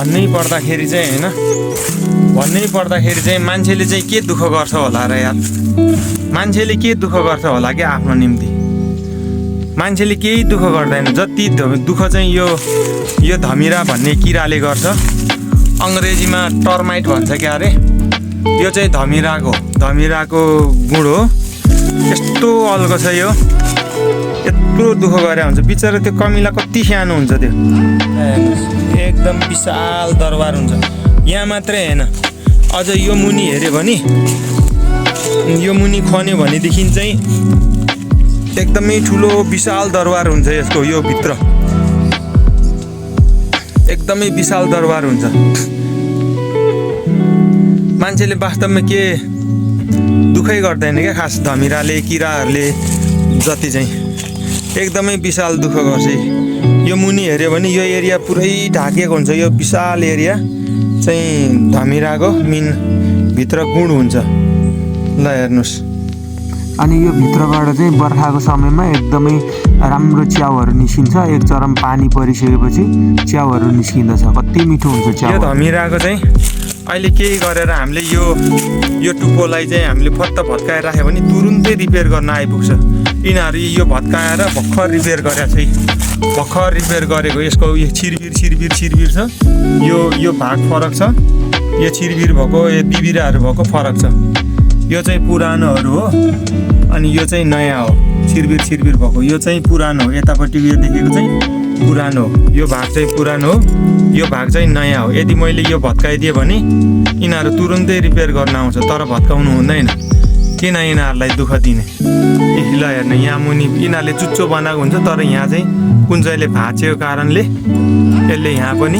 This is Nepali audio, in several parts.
भन्नै पर्दाखेरि चाहिँ मान्छेले चाहिँ के दुःख गर्छ होला र यार, मान्छेले के दुःख गर्छ होला क्या आफ्नो निम्ति। मान्छेले केही दुःख गर्दैन। जति दुःख चाहिँ यो धमिरा भन्ने किराले गर्छ। अङ्ग्रेजीमा टर्माइट भन्छ क्या अरे। यो चाहिँ धमिराको गुण हो। यस्तो अल्गो छ यो, यत्रो दुःख गरे हुन्छ। बिचरा त्यो कमिला कति सानो हुन्छ, त्यो एकदम विशाल दरबार हुन्छ। यहाँ मात्रै होइन, अझ यो मुनि हेऱ्यो भने, यो मुनि खन्यो भनेदेखि चाहिँ एकदमै ठुलो विशाल दरबार हुन्छ यसको। यो भित्र एकदमै विशाल दरबार हुन्छ। मान्छेले वास्तवमा के दुःखै गर्दैन क्या खास, धमिराले किराहरूले जति चाहिँ एकदमै विशाल दुःख गर्छ। यो मुनि हेऱ्यो भने यो एरिया पुरै ढाकिएको हुन्छ। यो विशाल एरिया चाहिँ धमिराको भित्र गुण हुन्छ। ल हेर्नुहोस्। अनि यो भित्रबाट चाहिँ बर्खाको समयमा एकदमै राम्रो च्याउहरू निस्किन्छ। एक चरम पानी परिसकेपछि च्याउहरू निस्किँदछ। कति मिठो हुन्छ च्याउ। यो धमिराको चाहिँ अहिले केही गरेर हामीले यो टुप्पोलाई चाहिँ हामीले फत्त भत्काएर राख्यो भने तुरुन्तै रिपेयर गर्न आइपुग्छ। यिनीहरू यो भत्काएर भर्खर रिपेयर गरेको छ। भर्खर रिपेयर गरेको यसको यो छिरबिर छ। यो भाग फरक छ। यो छिरबिर भएको, यो बिबिराहरू भएको फरक छ। यो चाहिँ पुरानोहरू हो अनि यो चाहिँ नयाँ हो। छिरबिर भएको यो चाहिँ पुरानो हो। यतापट्टि यो देखेको चाहिँ पुरानो हो। यो भाग चाहिँ पुरानो हो, यो भाग चाहिँ नयाँ हो। यदि मैले यो भत्काइदिएँ भने यिनीहरू तुरुन्तै रिपेयर गर्न आउँछ। तर भत्काउनु हुँदैन। किन यिनीहरूलाई दुःख दिने। ल हेर्नु, यहाँ मुनि यिनीहरूले चुच्चो बनाएको हुन्छ। तर यहाँ चाहिँ कुन चाहिँले भाँचेको कारणले यसले यहाँ पनि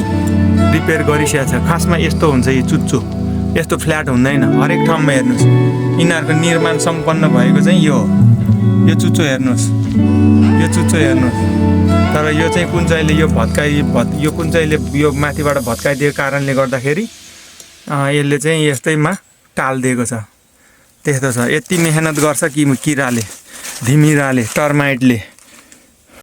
रिपेयर गरिसकेको छ। खासमा यस्तो हुन्छ, यो चुच्चो यस्तो फ्ल्याट हुँदैन। हरेक ठाउँमा हेर्नुहोस्, यिनीहरूको निर्माण सम्पन्न भएको चाहिँ यो हो। यो चुच्चो हेर्नुहोस्, यो चुच्चो हेर्नुहोस्। तर यो चाहिँ यो कुन चाहिँले यो माथिबाट भत्काइदिएको कारणले गर्दाखेरि यसले चाहिँ यस्तैमा टालिदिएको छ। त्यस्तो छ। यति मेहनत गर्छ कि किराले, धिमिराले, टर्माइटले।